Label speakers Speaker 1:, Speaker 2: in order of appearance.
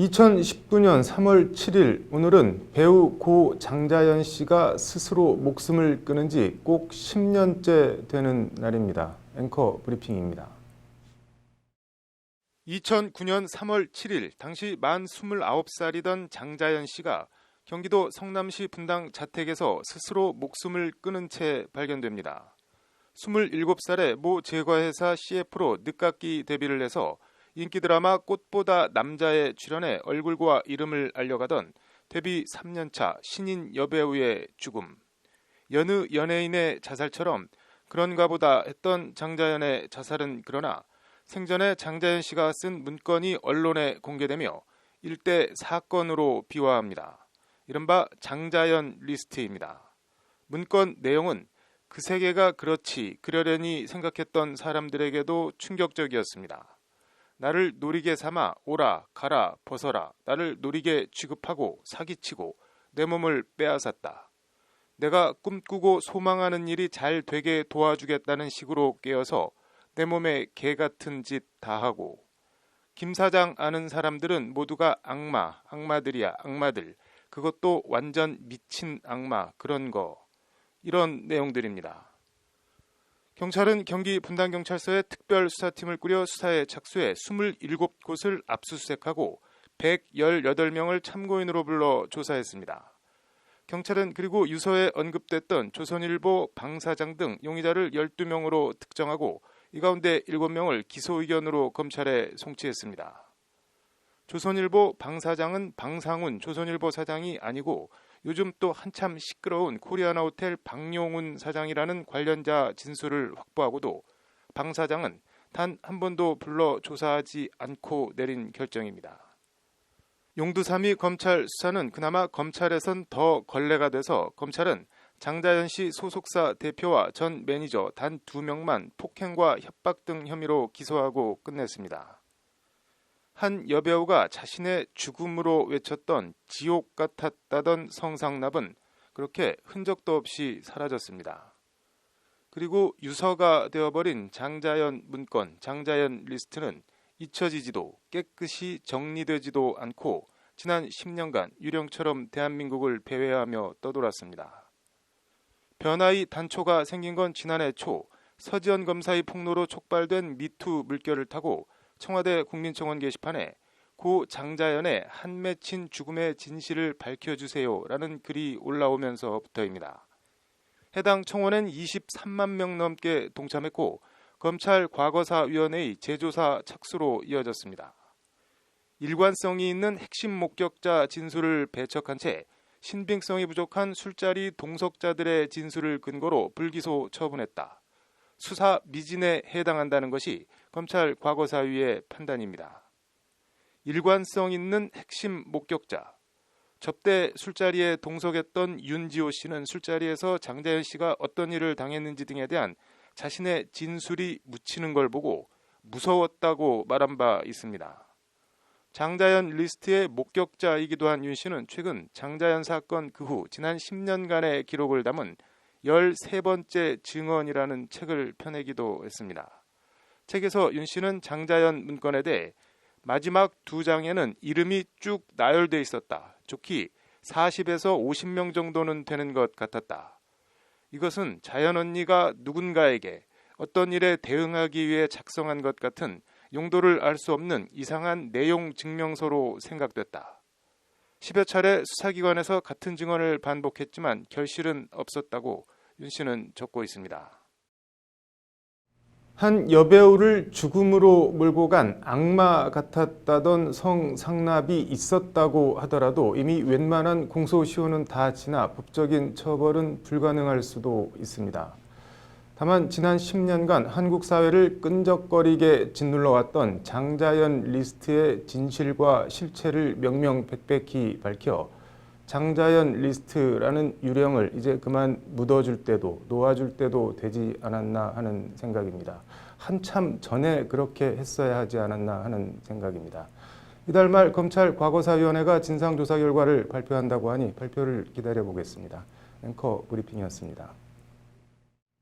Speaker 1: 2019년 3월 7일, 오늘은 배우 고 장자연 씨가 스스로 목숨을 끊은 지 꼭 10년째 되는 날입니다. 앵커 브리핑입니다. 2009년 3월 7일, 당시 만 29살이던 장자연 씨가 경기도 성남시 분당 자택에서 스스로 목숨을 끊은 채 발견됩니다. 27살의 모 제과회사 CF로 늦깎이 데뷔를 해서 인기 드라마 꽃보다 남자에 출연해 얼굴과 이름을 알려가던 데뷔 3년차 신인 여배우의 죽음. 여느 연예인의 자살처럼 그런가 보다 했던 장자연의 자살은 그러나 생전에 장자연 씨가 쓴 문건이 언론에 공개되며 일대 사건으로 비화합니다. 이른바 장자연 리스트입니다. 문건 내용은 그 세계가 그렇지 그러려니 생각했던 사람들에게도 충격적이었습니다. 나를 노리개 삼아 오라 가라 벗어라 나를 노리개 취급하고 사기치고 내 몸을 빼앗았다. 내가 꿈꾸고 소망하는 일이 잘 되게 도와주겠다는 식으로 깨어서 내 몸에 개 같은 짓 다 하고 김 사장 아는 사람들은 모두가 악마들이야 악마들. 그것도 완전 미친 악마 그런 거. 이런 내용들입니다. 경찰은 경기 분당경찰서에 특별수사팀을 꾸려 수사에 착수해 27곳을 압수수색하고 118명을 참고인으로 불러 조사했습니다. 경찰은 그리고 유서에 언급됐던 조선일보 방사장 등 용의자를 12명으로 특정하고 이 가운데 7명을 기소 의견으로 검찰에 송치했습니다. 조선일보 방사장은 방상훈 조선일보 사장이 아니고 요즘 또 한참 시끄러운 코리아나호텔 박용훈 사장이라는 관련자 진술을 확보하고도 방 사장은 단 한 번도 불러 조사하지 않고 내린 결정입니다. 용두삼이 검찰 수사는 그나마 검찰에선 더 걸레가 돼서 검찰은 장자연 씨 소속사 대표와 전 매니저 단 2명만 폭행과 협박 등 혐의로 기소하고 끝냈습니다. 한 여배우가 자신의 죽음으로 외쳤던 지옥 같았다던 성상납은 그렇게 흔적도 없이 사라졌습니다. 그리고 유서가 되어버린 장자연 문건, 장자연 리스트는 잊혀지지도 깨끗이 정리되지도 않고 지난 10년간 유령처럼 대한민국을 배회하며 떠돌았습니다. 변화의 단초가 생긴 건 지난해 초 서지현 검사의 폭로로 촉발된 미투 물결을 타고 청와대 국민청원 게시판에 고 장자연의 한 맺힌 죽음의 진실을 밝혀주세요라는 글이 올라오면서부터입니다. 해당 청원엔 23만 명 넘게 동참했고 검찰 과거사위원회의 재조사 착수로 이어졌습니다. 일관성이 있는 핵심 목격자 진술을 배척한 채 신빙성이 부족한 술자리 동석자들의 진술을 근거로 불기소 처분했다. 수사 미진에 해당한다는 것이 검찰 과거사위의 판단입니다. 일관성 있는 핵심 목격자. 접대 술자리에 동석했던 윤지호 씨는 술자리에서 장자연 씨가 어떤 일을 당했는지 등에 대한 자신의 진술이 묻히는 걸 보고 무서웠다고 말한 바 있습니다. 장자연 리스트의 목격자이기도 한 윤 씨는 최근 장자연 사건 그 후 지난 10년간의 기록을 담은 13번째 증언이라는 책을 펴내기도 했습니다. 책에서 윤 씨는 장자연 문건에 대해 마지막 2장에는 이름이 쭉 나열돼 있었다. 좋기 40에서 50명 정도는 되는 것 같았다. 이것은 자연 언니가 누군가에게 어떤 일에 대응하기 위해 작성한 것 같은 용도를 알 수 없는 이상한 내용 증명서로 생각됐다. 10여 차례 수사기관에서 같은 증언을 반복했지만 결실은 없었다고 윤 씨는 적고 있습니다. 한 여배우를 죽음으로 몰고 간 악마 같았다던 성상납이 있었다고 하더라도 이미 웬만한 공소시효는 다 지나 법적인 처벌은 불가능할 수도 있습니다. 다만 지난 10년간 한국 사회를 끈적거리게 짓눌러왔던 장자연 리스트의 진실과 실체를 명명백백히 밝혀 장자연 리스트라는 유령을 이제 그만 묻어줄 때도 놓아줄 때도 되지 않았나 하는 생각입니다. 한참 전에 그렇게 했어야 하지 않았나 하는 생각입니다. 이달 말 검찰 과거사위원회가 진상조사 결과를 발표한다고 하니 발표를 기다려보겠습니다. 앵커 브리핑이었습니다.